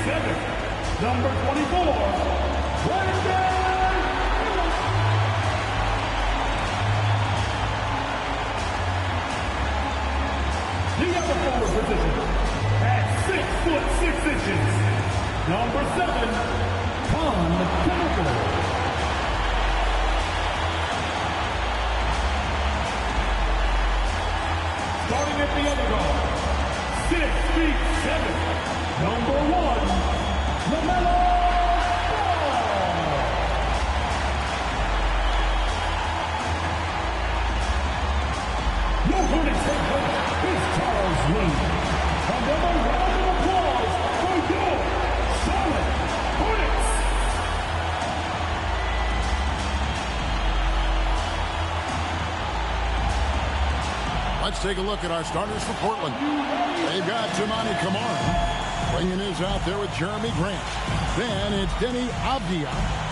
7, number 24, the other forward position at 6'6", number 7, Hauntedcombos. Starting at the other guard, 6'7", number 1, LaMelo Ball. Your Hornets head coach is Charles Lee. Another round of applause for your Charlotte Hornets. Let's take a look at our starters for Portland. They've got Toumani Camara. Klingen is out there with Jeremy Grant. Then it's Denny Avdia.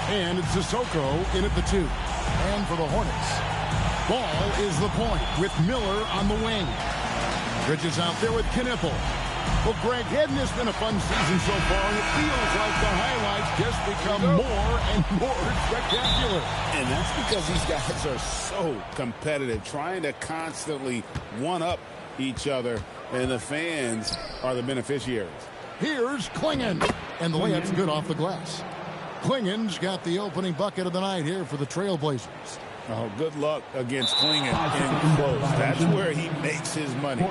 And it's Sissoko in at the 2. And for the Hornets, Ball is the point with Miller on the wing. Bridges out there with Knipple. Well, Greg, hadn't this been a fun season so far? And it feels like the highlights just become more and more spectacular. And that's because these guys are so competitive, trying to constantly one-up each other, and the fans are the beneficiaries. Here's Klingen, and the layup's good off the glass. Klingen's got the opening bucket of the night here for the Trailblazers. Oh, good luck against Klingen in close. That's where he makes his money.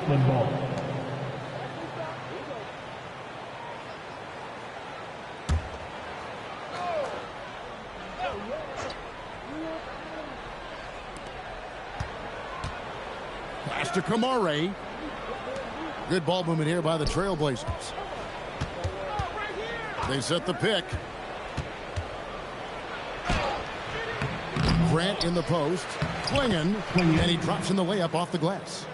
Pass to Kamare. Good ball movement here by the Trailblazers. They set the pick. Grant in the post. Klingen, and he drops in the layup off the glass.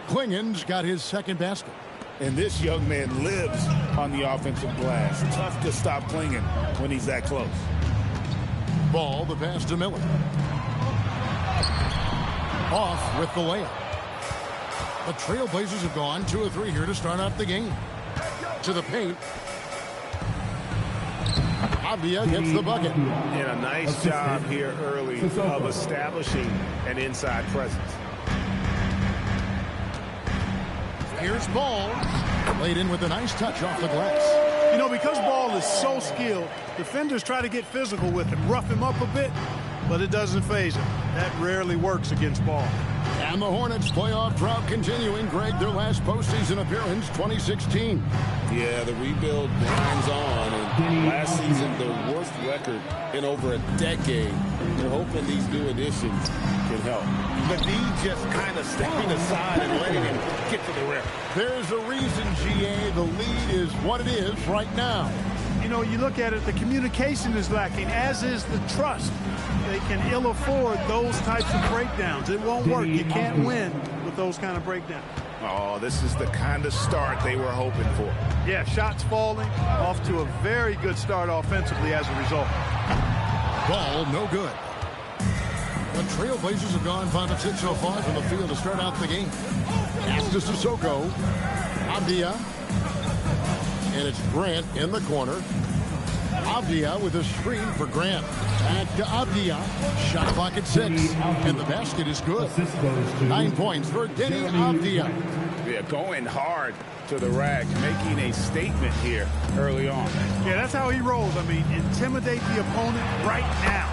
Klingen's got his second basket. And this young man lives on the offensive glass. Tough to stop Klingen when he's that close. Ball, the pass to Miller. Off with the layup. The Trailblazers have gone 2 of 3 here to start out the game. To the paint. Avdia gets the bucket. And a nice job here early of establishing an inside presence. Here's Ball. Laid in with a nice touch off the glass. You know, because Ball is so skilled, defenders try to get physical with him, rough him up a bit, but it doesn't faze him. That rarely works against Ball. And the Hornets playoff drought continuing. Greg, their last postseason appearance, 2016. Yeah, the rebuild grinds on. And last season, their worst record in over a decade. They're hoping these new additions can help. McGee just kind of stepping aside and letting him get to the rim. There's a reason, GA, the lead is what it is right now. You know, you look at it, the communication is lacking, as is the trust. They can ill afford those types of breakdowns. It won't work. You can't win with those kind of breakdowns. Oh, this is the kind of start they were hoping for. Yeah, shots falling, off to a very good start offensively as a result. Ball, no good. The Trailblazers have gone 5 of 6 so far from the field to start out the game. Pass to Sissoko. Avdia. And it's Grant in the corner. Avdia with a screen for Grant. Back to Avdia. Shot clock at 6. And the basket is good. 9 points for Denny Avdia. Yeah, going hard to the rack, making a statement here early on. Yeah, that's how he rolls. I mean, intimidate the opponent right now.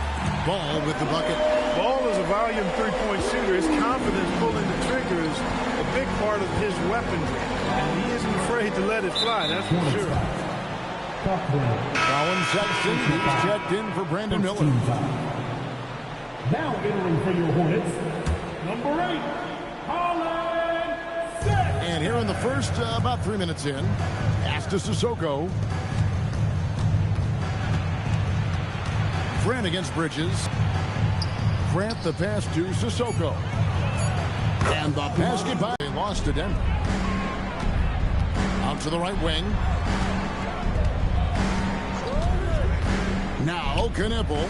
Ball with the bucket. Ball is a volume three-point shooter. His confidence pulling the trigger is a big part of his weaponry. And he isn't afraid to let it fly, that's for sure. Colin Sexton, he's checked in for Brandon Miller. Now entering for your Hornets, number 8, Colin Sexton. And here in the first, about 3 minutes in, pass to Sissoko. Grant against Bridges. Grant the pass to Sissoko. And the basket by lost to Denver. Out to the right wing. Now Knipple.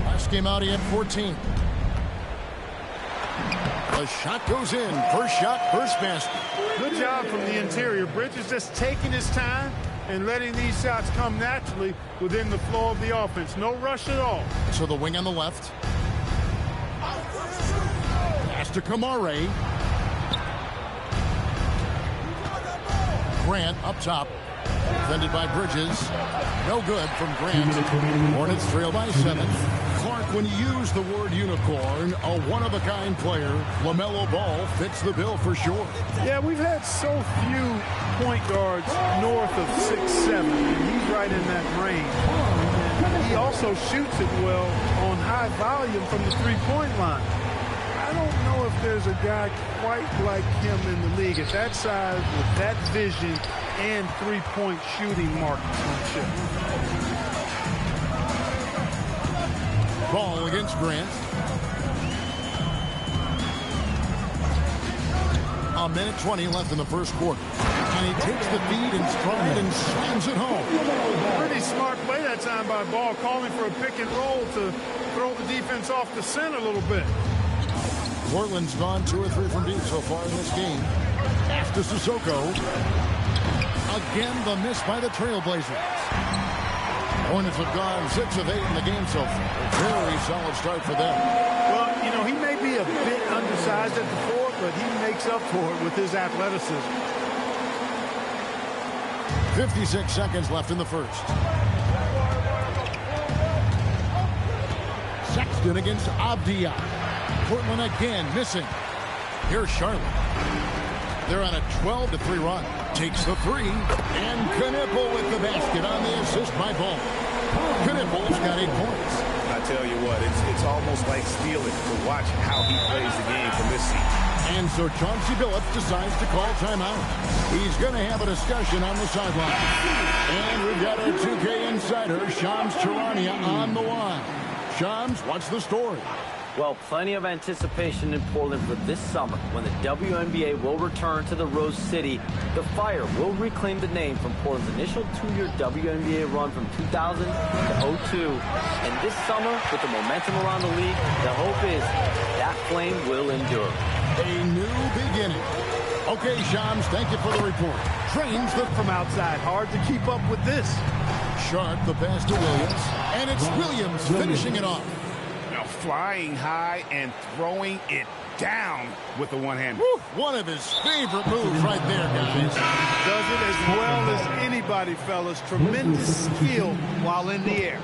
Last game out he had 14. The shot goes in. First shot, first basket. Good job from the interior. Bridges just taking his time, and letting these shots come naturally within the flow of the offense. No rush at all. So the wing on the left. Pass to Kamare. Grant up top. Defended by Bridges. No good from Grant. Hornets trail by 7. Clark, when you use the word unicorn, a one-of-a-kind player, LaMelo Ball fits the bill for sure. Yeah, we've had so few point guards north of 6'7", and he's right in that range. And he also shoots it well on high volume from the three-point line. I don't know if there's a guy quite like him in the league at that size with that vision and three-point shooting marksmanship. Ball against Grant. A minute 20 left in the first quarter. And he takes the feed in stride and slams it home. Pretty smart play that time by Ball, calling for a pick and roll to throw the defense off the scent a little bit. Portland's gone 2 or 3 from deep so far in this game. Pass to Sissoko. Again, the miss by the Trailblazers. Hornets have gone 6 of 8 in the game so far. Very solid start for them. Well, you know, he may be a bit undersized at the 4, but he makes up for it with his athleticism. 56 seconds left in the first. Sexton against Avdia. Portland again missing. Here's Charlotte. They're on a 12-3 run. Takes the 3. And Knipple with the basket on the assist by Ball. Knipple's got 8 points. I tell you what, it's almost like stealing to watch how he plays the game from this seat. And so Chauncey Billups decides to call timeout. He's going to have a discussion on the sideline. And we've got our 2K insider, Shams Charania, on the line. Shams, what's the story? Well, plenty of anticipation in Portland for this summer when the WNBA will return to the Rose City. The Fire will reclaim the name from Portland's initial 2-year WNBA run from 2000 to 02. And this summer, with the momentum around the league, the hope is that flame will endure. A new beginning. Okay, Shams, thank you for the report. Trains look from outside. Hard to keep up with this. Sharp, the pass to Williams. And it's Williams finishing it off. Flying high and throwing it down with the one-hand. One of his favorite moves right there, guys. Does it as well as anybody, fellas. Tremendous skill while in the air.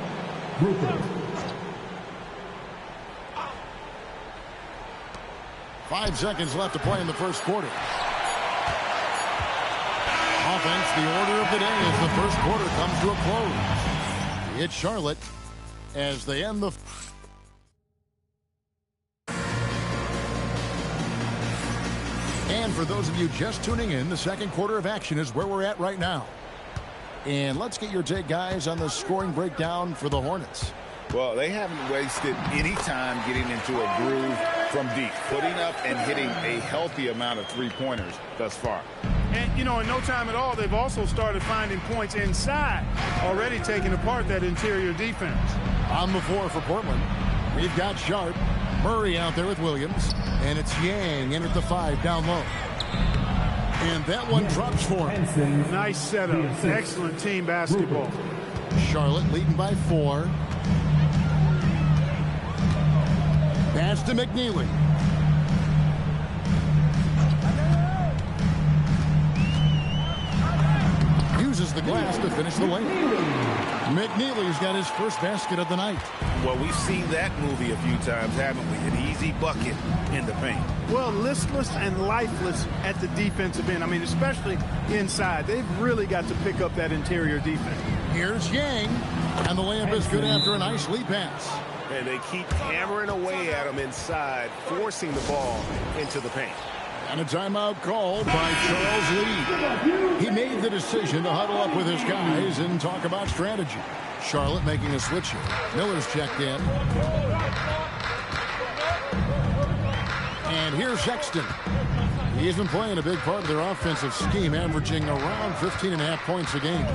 5 seconds left to play in the first quarter. Offense, the order of the day as the first quarter comes to a close. It's Charlotte as they end the... And for those of you just tuning in, the second quarter of action is where we're at right now. And let's get your take, guys, on the scoring breakdown for the Hornets. Well, they haven't wasted any time getting into a groove from deep, putting up and hitting a healthy amount of three-pointers thus far. And, you know, in no time at all, they've also started finding points inside, already taking apart that interior defense. On the floor for Portland, we've got Sharp, Murray out there with Williams, and it's Yang in at the 5 down low. And that one drops for him. Nice setup. Excellent team basketball. Charlotte leading by 4. Pass to McNeely. Uses the glass to finish the lane. McNeely's got his first basket of the night. Well, we've seen that movie a few times, haven't we? An easy bucket in the paint. Well, listless and lifeless at the defensive end. I mean, especially inside. They've really got to pick up that interior defense. Here's Yang, and the layup is good after a nice lead pass. And they keep hammering away at him inside, forcing the ball into the paint. And a timeout called by Charles Lee. He made the decision to huddle up with his guys and talk about strategy. Charlotte making a switch here. Miller's checked in. And here's Sexton. He's been playing a big part of their offensive scheme, averaging around 15.5 points a game.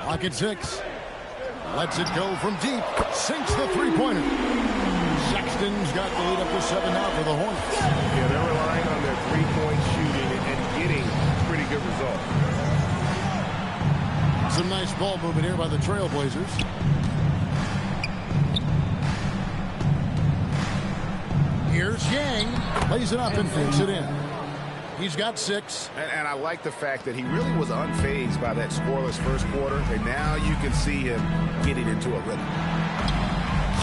Clock at 6. Lets it go from deep. Sinks the three-pointer. Sexton's got the lead up to 7 now for the Hornets. Yeah, they're relying on their three-point shooting and getting pretty good result. Some nice ball movement here by the Trailblazers. Here's Yang. Lays it up and fakes it in. He's got 6. And I like the fact that he really was unfazed by that scoreless first quarter. And now you can see him getting into a rhythm.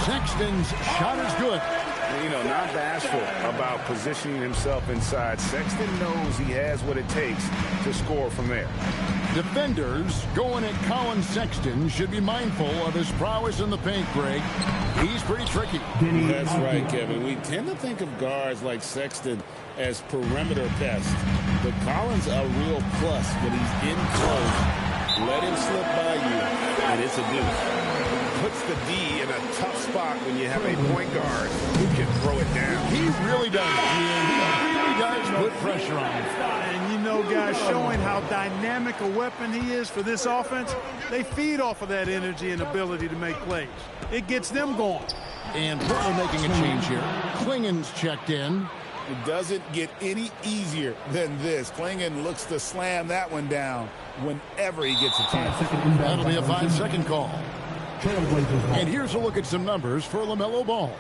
Sexton's shot is good. You know, not bashful about positioning himself inside. Sexton knows he has what it takes to score from there. Defenders going at Colin Sexton should be mindful of his prowess in the paint, Greg. He's pretty tricky. That's right, Kevin. We tend to think of guards like Sexton as perimeter pests, but Collins a real plus when he's in close. Let him slip by you, and it's a deuce. Puts the D in a tough spot when you have a point guard who can throw it down. He really does. He really does put pressure on him. And you know, guys, showing how dynamic a weapon he is for this offense, they feed off of that energy and ability to make plays. It gets them going. And Portland making a change here. Klingen's checked in. It doesn't get any easier than this. Klingen looks to slam that one down whenever he gets a chance. That'll be a 5-second call. And here's a look at some numbers for LaMelo Ball.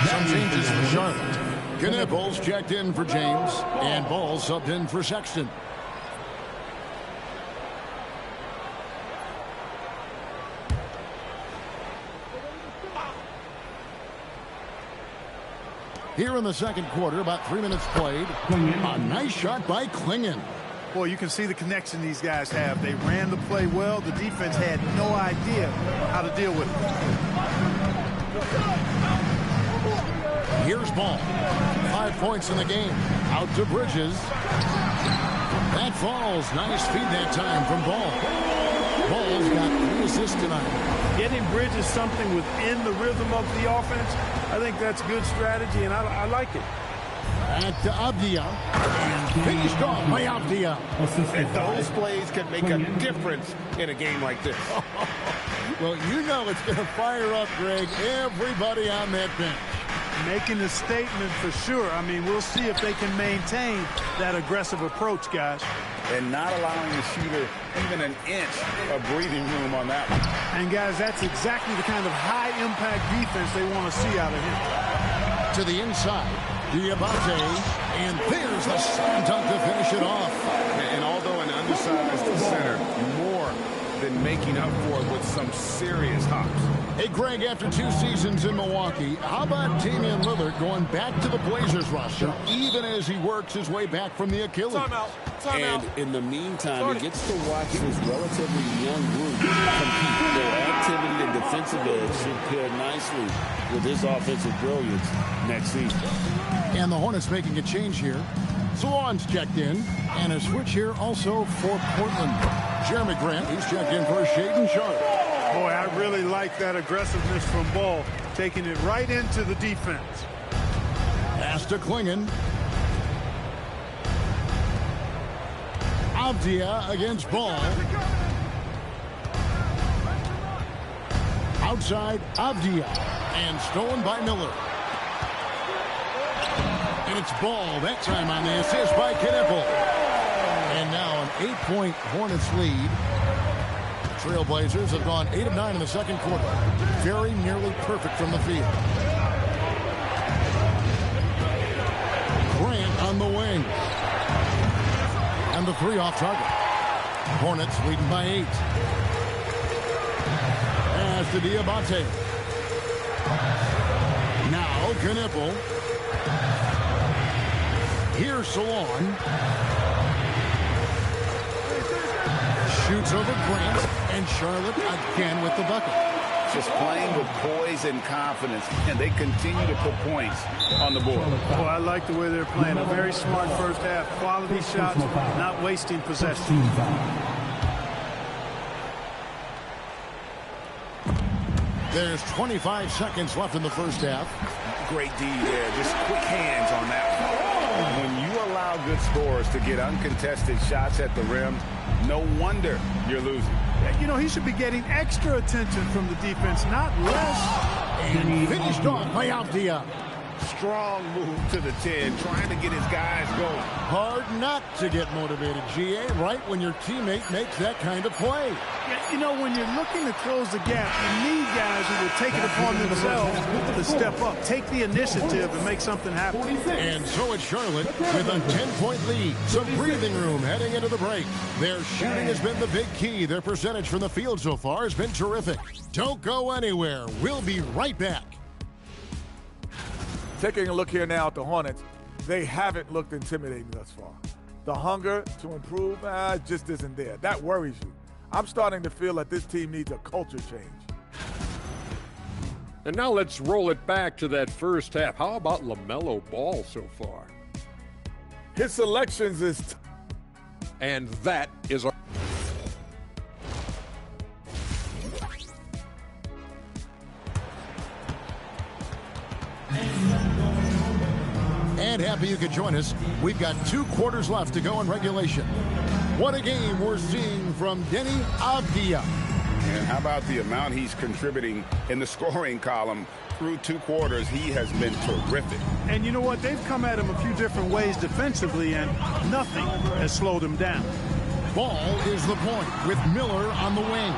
Some changes for Charlotte. Knipples checked in for James, and Ball subbed in for Sexton. Here in the second quarter, about 3 minutes played. A nice shot by Klingen. Boy, you can see the connection these guys have. They ran the play well. The defense had no idea how to deal with it. Here's Ball. 5 points in the game. Out to Bridges. That falls. Nice feed that time from Ball. Ball's got 3 assists tonight. Getting Bridges something within the rhythm of the offense, I think that's good strategy, and I like it. Back to Avdia. And finished off by Avdia. And those plays can make a difference in a game like this. Well, you know it's going to fire up, Greg, everybody on that bench. Making a statement for sure. I mean, we'll see if they can maintain that aggressive approach, guys. And not allowing the shooter even an inch of breathing room on that one. And, guys, that's exactly the kind of high-impact defense they want to see out of him. To the inside, Diabate, and there's the slam dunk to finish it off. And although an undersized center, more than making up for it with some serious hops. Hey, Greg, after 2 seasons in Milwaukee, how about Damian Lillard going back to the Blazers roster, even as he works his way back from the Achilles? And in the meantime, he gets to watch this relatively young group compete. Their activity and defensive edge should pair nicely with his offensive brilliance next season. And the Hornets making a change here. Salon's checked in, and a switch here also for Portland. Jeremy Grant, he's checked in for Shaedon Sharpe. Boy, I really like that aggressiveness from Ball, taking it right into the defense. Pass to Klingen. Avdia against Ball. Outside, Avdia. And stolen by Miller. And it's Ball, that time on the assist by Knippel. And now an 8-point Hornets lead. Trailblazers have gone 8 of 9 in the second quarter. Very nearly perfect from the field. Grant on the wing. And the 3 off target. Hornets leading by 8. Pass to Diabate. Now Knippel. Here's Salon. Shoots over Grant, and Charlotte again with the bucket. Just playing with poise and confidence, and they continue to put points on the board. Oh, I like the way they're playing. A very smart first half. Quality shots, not wasting possession. There's 25 seconds left in the first half. Great D there. Just quick hands on that one. When you allow good scorers to get uncontested shots at the rim, no wonder you're losing. You know, he should be getting extra attention from the defense, not less. And finished off by Avdia. Strong move to the 10, trying to get his guys going. Hard not to get motivated, GA, right when your teammate makes that kind of play. Yeah, you know, when you're looking to close the gap, you need guys who will take it upon themselves to step up, take the initiative, and make something happen. And so it's Charlotte with a 10-point lead. Some breathing room heading into the break. Their shooting has been the big key. Their percentage from the field so far has been terrific. Don't go anywhere. We'll be right back. Taking a look here now at the Hornets, they haven't looked intimidating thus far. The hunger to improve just isn't there. That worries you. I'm starting to feel that this team needs a culture change. And now let's roll it back to that first half. How about LaMelo Ball so far? His selections is... And that is our... And happy you could join us. We've got 2 quarters left to go in regulation. What a game we're seeing from Denny Avdia. And how about the amount he's contributing in the scoring column? Through 2 quarters, he has been terrific. And you know what? They've come at him a few different ways defensively, and nothing has slowed him down. Ball is the point with Miller on the wing.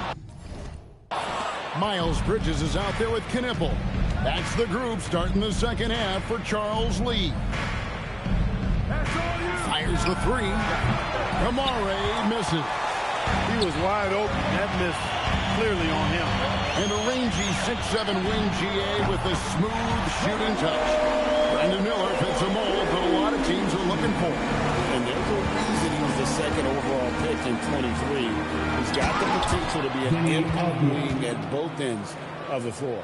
Miles Bridges is out there with Knipple. That's the group starting the second half for Charles Lee. Fires the 3. Kamare misses. He was wide open. That missed clearly on him. And a rangy 6'7" wing GA with a smooth shooting touch. Brandon Miller fits a mold that a lot of teams are looking for. And there's a reason he was the second overall pick in 23. He's got the potential to be an impact wing at both ends of the floor.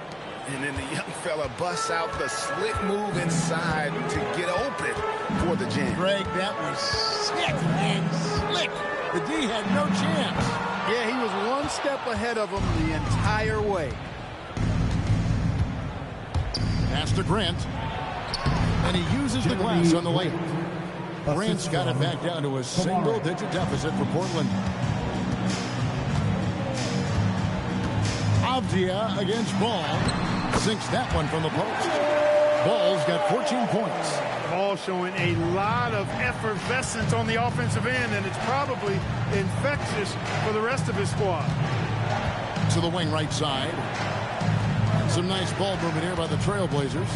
And then the young fella busts out the slick move inside to get open for the jam. Greg, that was sick and slick. The D had no chance. Yeah, he was one step ahead of him the entire way. Pass to Grant. And he uses the glass on the layup. Grant's got it back down to a single-digit deficit for Portland. Avdia against Ball. Sinks that one from the post. Ball's got 14 points. Ball showing a lot of effervescence on the offensive end, and it's probably infectious for the rest of his squad. To the wing right side. Some nice ball movement here by the Trailblazers.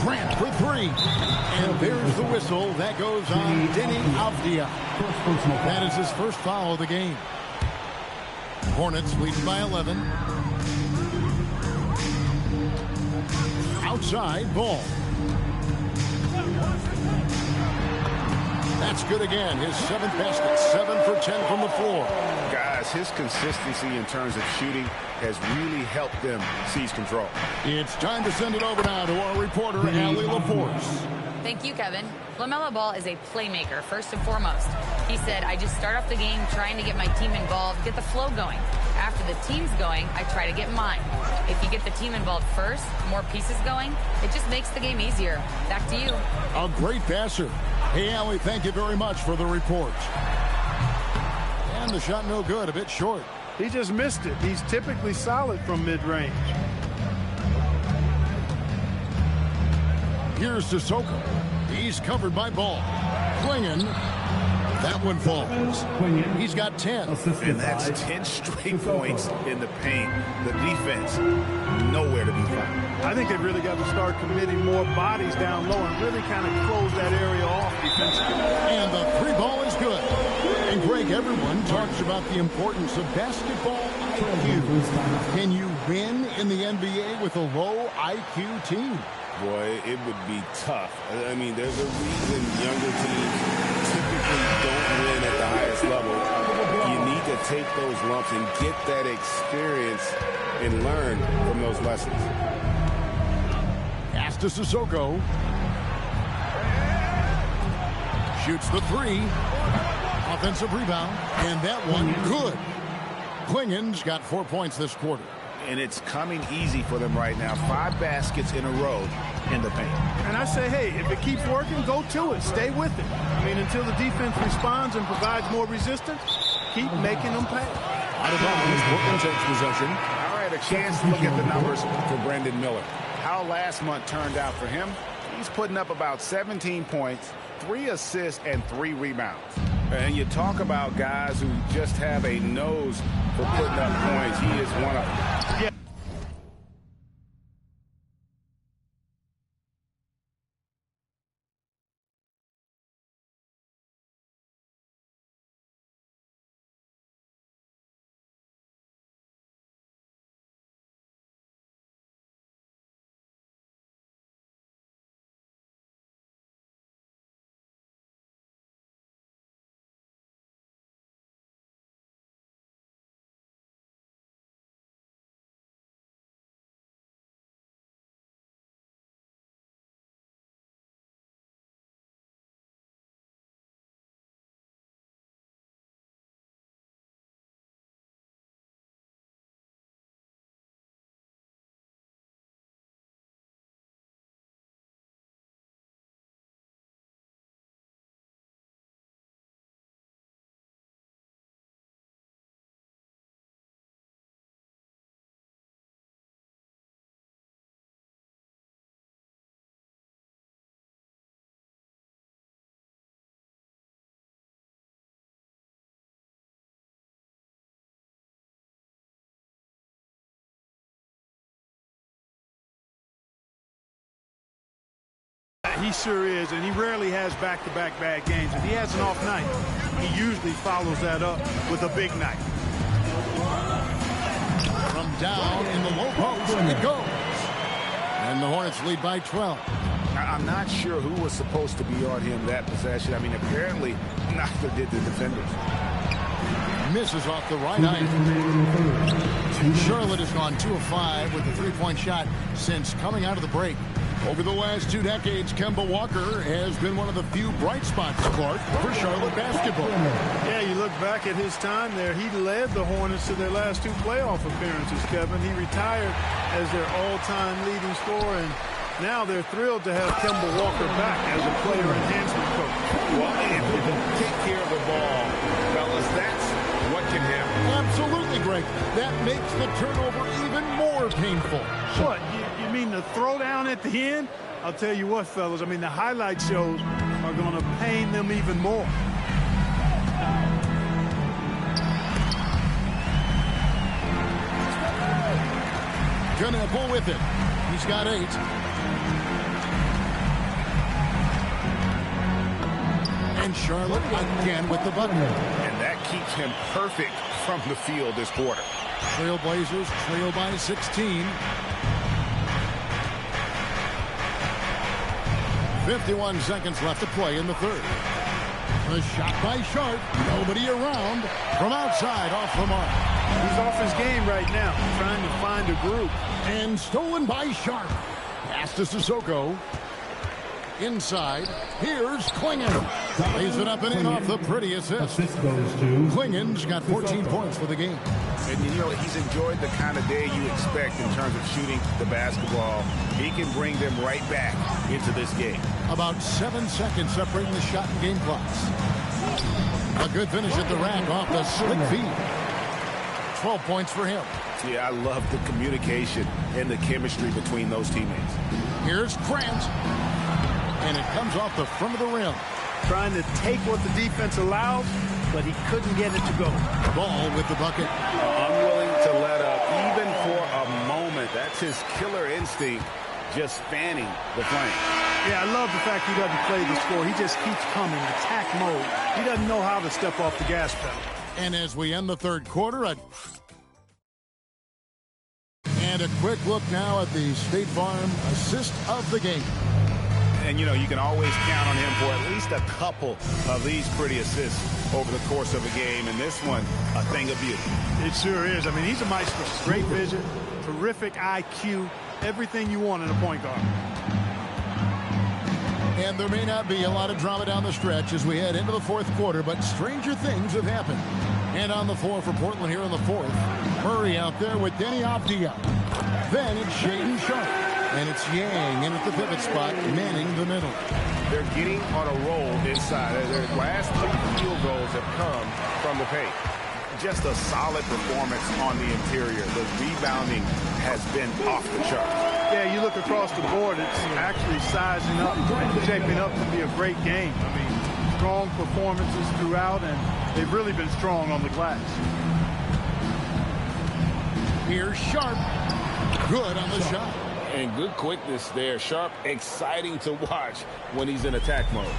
Grant for 3. And there's the whistle. That goes on Denny Avdia. That is his first foul of the game. Hornets lead by 11. Outside, Ball. That's good again. His 7th basket, 7 for 10 from the floor. Guys, his consistency in terms of shooting has really helped them seize control. It's time to send it over now to our reporter, Allie LaForce. Thank you, Kevin. LaMelo Ball is a playmaker, first and foremost. He said, I just start off the game trying to get my team involved, get the flow going. After the team's going, I try to get mine. If you get the team involved first, more pieces going, it just makes the game easier. Back to you. A great passer. Hey, Allie, thank you very much for the report. And the shot no good, a bit short. He just missed it. He's typically solid from mid-range. Here's Sissoko. He's covered by Ball. Klingen. That one falls. He's got 10. And that's 10 straight points in the paint. The defense, nowhere to be found. I think they've really got to start committing more bodies down low and really kind of close that area off defensively. And the 3 ball is good. And Greg, everyone talks about the importance of basketball IQ. Can you win in the NBA with a low IQ team? Boy, it would be tough. I mean, there's a reason younger teams typically don't win at the highest level. You need to take those lumps and get that experience and learn from those lessons. Pass to Sissoko. Shoots the 3. Offensive rebound. And that one good. Klingen's got 4 points this quarter. And it's coming easy for them right now. 5 baskets in a row in the paint. And I say, hey, if it keeps working, go to it. Stay with it. I mean, until the defense responds and provides more resistance, keep making them pay. Out of bounds, Portland takes possession. All right, a chance to look at the numbers for Brandon Miller. how last month turned out for him, he's putting up about 17 points, 3 assists, and 3 rebounds. And you talk about guys who just have a nose for putting up points. He is one of them. Yeah. He sure is, and he rarely has back-to-back bad games. If he has an off night, he usually follows that up with a big night. From down in the low post, it goes. And the Hornets lead by 12. I'm not sure who was supposed to be on him that possession. I mean, apparently neither did the defenders. Misses off the right eye. Charlotte has gone 2 of 5 with a three-point shot since coming out of the break. Over the last 2 decades, Kemba Walker has been one of the few bright spots, Clark, for Charlotte basketball. Yeah, you look back at his time there, he led the Hornets to their last 2 playoff appearances, Kevin. He retired as their all-time leading scorer, and now they're thrilled to have Kemba Walker back as a player enhancement coach. Well, and if you take care of the ball, fellas, that's what can happen. Absolutely, Greg. That makes the turnover even more painful. What? You mean the throwdown at the end? I'll tell you what, fellas. I mean, the highlight shows are going to pain them even more. Gunapple with it. He's got 8. And Charlotte again with the bucket. And that keeps him perfect from the field this quarter. Trailblazers trail by 16. 51 seconds left to play in the third. A shot by Sharp. Nobody around. From outside, off the mark. He's off his game right now, trying to find a group. And stolen by Sharp. Pass to Sissoko. Inside. Here's Klingon. Lays it up and in off the pretty assist. Klingon's got 14 points for the game. And you know, he's enjoyed the kind of day you expect in terms of shooting the basketball. He can bring them right back into this game. About 7 seconds separating the shot and game clocks. A good finish at the rack off the slick feed. 12 points for him. Yeah, I love the communication and the chemistry between those teammates. Here's Grant. And it comes off the front of the rim. Trying to take what the defense allows, but he couldn't get it to go. Ball with the bucket. Unwilling to let up, even for a moment. That's his killer instinct, just fanning the flame. Yeah, I love the fact he doesn't play the score. He just keeps coming, attack mode. He doesn't know how to step off the gas pedal. And as we end the third quarter, and a quick look now at the State Farm assist of the game. And, you know, you can always count on him for at least a couple of these pretty assists over the course of a game. And this one, a thing of beauty. It sure is. I mean, he's a maestro. Great vision, terrific IQ, everything you want in a point guard. And there may not be a lot of drama down the stretch as we head into the fourth quarter, but stranger things have happened. And on the floor for Portland here in the fourth, Murray out there with Denny Avdia. Then it's Shaedon Sharp. And it's Yang in at the pivot spot, manning the middle. They're getting on a roll inside. Their last 3 field goals have come from the paint. Just a solid performance on the interior. The rebounding has been off the chart. Yeah, you look across the board, it's actually sizing up, shaping up to be a great game. I mean, strong performances throughout, and they've really been strong on the glass. Here's Sharp. Good on the shot. And good quickness there. Sharp, exciting to watch when he's in attack mode.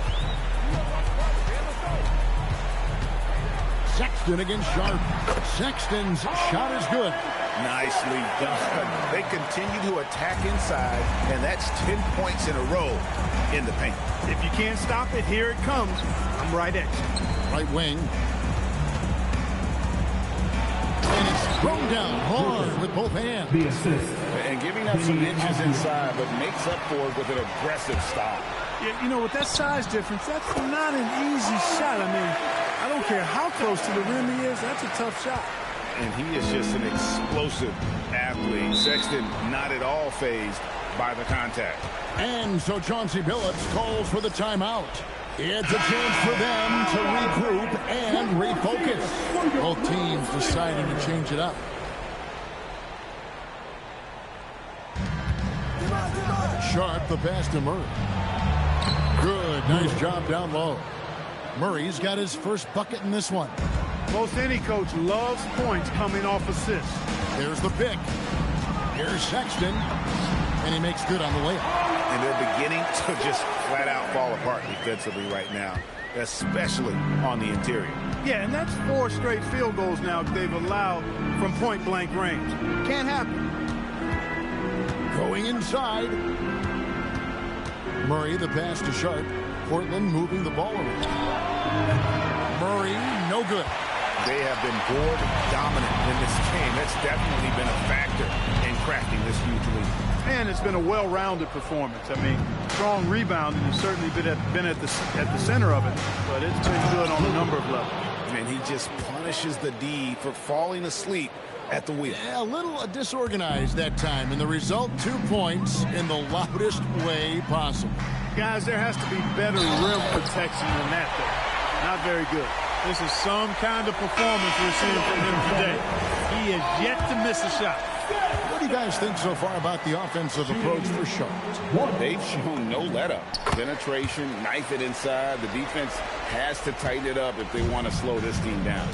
Sexton against Sharp. Sexton's shot is good. Nicely done. They continue to attack inside, and that's 10 points in a row in the paint. If you can't stop it, here it comes. I'm right at you. Right wing. And it's thrown down hard with both hands. The assist. And giving up some inches inside, but makes up for it with an aggressive stop. Yeah, you know, with that size difference, that's not an easy shot. I mean, I don't care how close to the rim he is, that's a tough shot. And he is just an explosive athlete. Sexton not at all fazed by the contact. And so Chauncey Billups calls for the timeout. It's a chance for them to regroup and refocus. Both teams deciding to change it up. Sharp, the pass to Murray. Good, nice job down low. Murray's got his first bucket in this one. Most any coach loves points coming off assists. There's the pick. Here's Sexton. And he makes good on the layup. And they're beginning to just flat out fall apart defensively right now, especially on the interior. Yeah, and that's 4 straight field goals now they've allowed from point-blank range. Can't happen. Going inside. Murray, the pass to Sharp. Portland moving the ball around. Murray, no good. They have been board dominant in this game. That's definitely been a factor in cracking this huge lead. And it's been a well-rounded performance. I mean, strong rebounding has certainly been at the center of it, but it's been good on a number of levels. And he just punishes the D for falling asleep at the wheel. Yeah, a little disorganized that time, and the result, 2 points in the loudest way possible. Guys, there has to be better rim protection than that, though. Not very good. This is some kind of performance we're seeing from him today. He has yet to miss a shot. What do you guys think so far about the offensive approach for Sharp? They've shown no let-up. Penetration, knife it inside. The defense has to tighten it up if they want to slow this team down.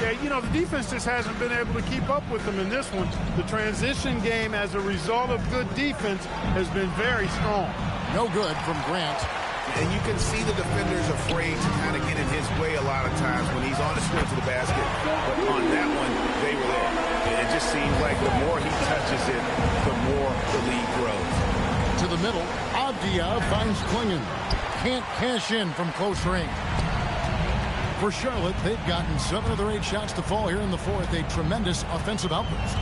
Yeah, you know, the defense just hasn't been able to keep up with them in this one. The transition game, as a result of good defense, has been very strong. No good from Grant. And you can see the defenders afraid to kind of get in his way a lot of times when he's on his way to the basket. But on that one, they were there. And it just seems like the more he touches it, the more the lead grows. To the middle, Avdia finds Klingon. Can't cash in from close range. For Charlotte, they've gotten 7 of their 8 shots to fall here in the fourth. A tremendous offensive outburst.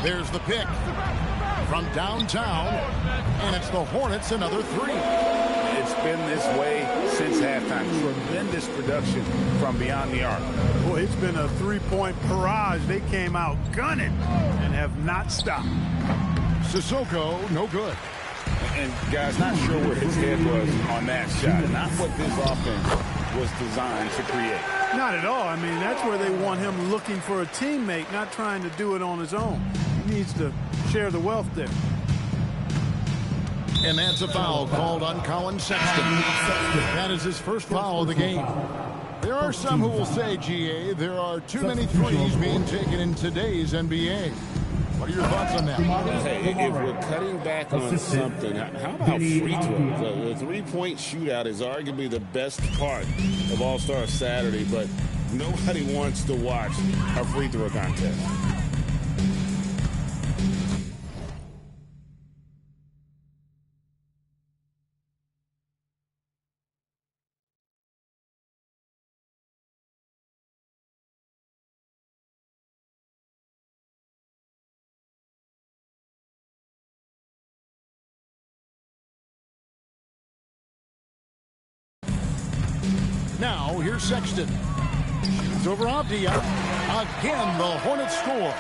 There's the pick from downtown, and it's the Hornets another 3. It's been this way since halftime. Tremendous production from beyond the arc. Boy, it's been a 3-point barrage. They came out gunning and have not stopped. Sissoko, no good. And, guys, not sure where his head was on that shot. Not what this offense was designed to create. Not at all. I mean, that's where they want him looking for a teammate, not trying to do it on his own. He needs to share the wealth there. And that's a foul called on Colin Sexton. That is his first foul of the game. There are some who will say, GA, there are too many threes being taken in today's NBA. What are your thoughts on that? Hey, if we're cutting back on something, how about free throws? The 3-point shootout is arguably the best part of All-Star Saturday, but nobody wants to watch a free throw contest. Now, here's Sexton. Shoots over Avdia. Again, the Hornets score.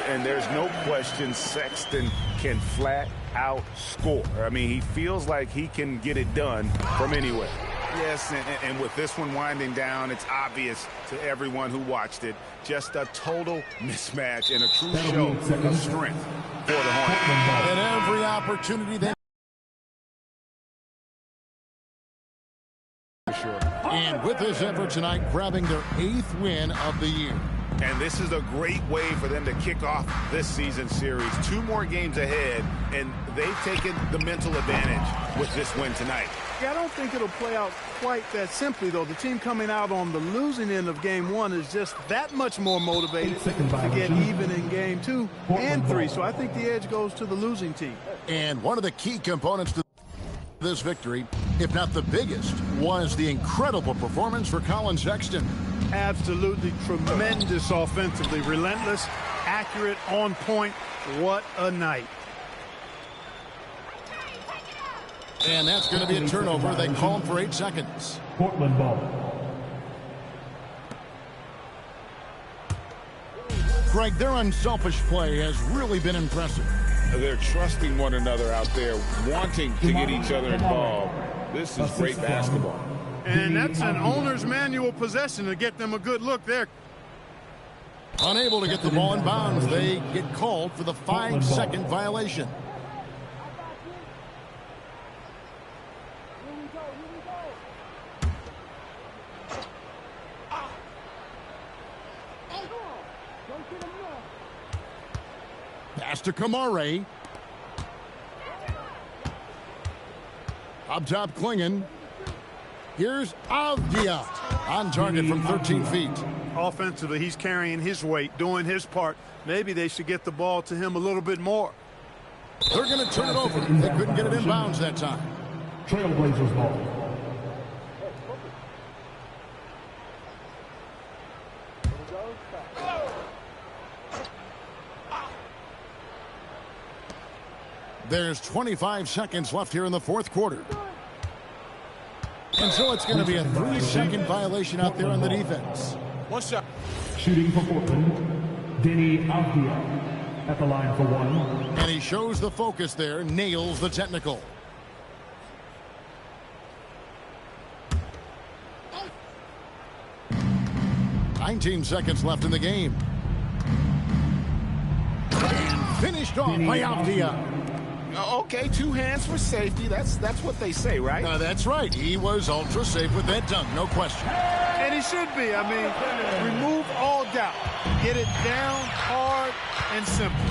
And there's no question Sexton can flat out score. I mean, he feels like he can get it done from anywhere. Yes, and with this one winding down, it's obvious to everyone who watched it. Just a total mismatch and a true show of strength. for the Hornets. And every opportunity they and with this effort tonight, grabbing their 8th win of the year. And this is a great way for them to kick off this season series. 2 more games ahead, and they've taken the mental advantage with this win tonight. Yeah, I don't think it'll play out quite that simply, though. The team coming out on the losing end of game 1 is just that much more motivated to get even in game 2 and 3. So I think the edge goes to the losing team. And one of the key components to this victory, if not the biggest, was the incredible performance for Colin Sexton. Absolutely tremendous offensively. Relentless, accurate, on point. What a night. And that's going to be a turnover. They called for 8 seconds. Portland ball. Greg, their unselfish play has really been impressive. They're trusting one another out there, wanting to get each other involved. This is great basketball. And that's an owner's manual possession to get them a good look there. Unable to get the ball in bounds, they get called for the 5-second violation. Pass to Kamare. Up top, Klingon. Here's Avdia on target from 13 feet. Offensively, he's carrying his weight, doing his part. Maybe they should get the ball to him a little bit more. They're going to turn it over. They couldn't get it in bounds that time. Trailblazers ball. There's 25 seconds left here in the 4th quarter. And so it's going to be a 3-second violation out there on the defense. One shot. Shooting for Portland, Denny Avdia at the line for 1. And he shows the focus there, nails the technical. "19 seconds left in the game. And finished off by Avdia. Okay, 2 hands for safety. That's what they say, right? That's right. He was ultra safe with that dunk, no question. And he should be. I mean, remove all doubt. Get it down, hard, and simple.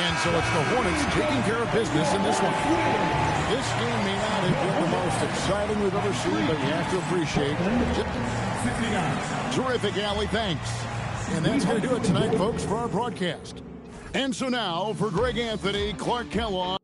And so it's the Hornets taking care of business in this one. This game may not have been the most exciting we've ever seen, but you have to appreciate it. Terrific, Allie. Thanks. And that's going to do it tonight, folks, for our broadcast. And so now, for Greg Anthony, Clark Kellogg.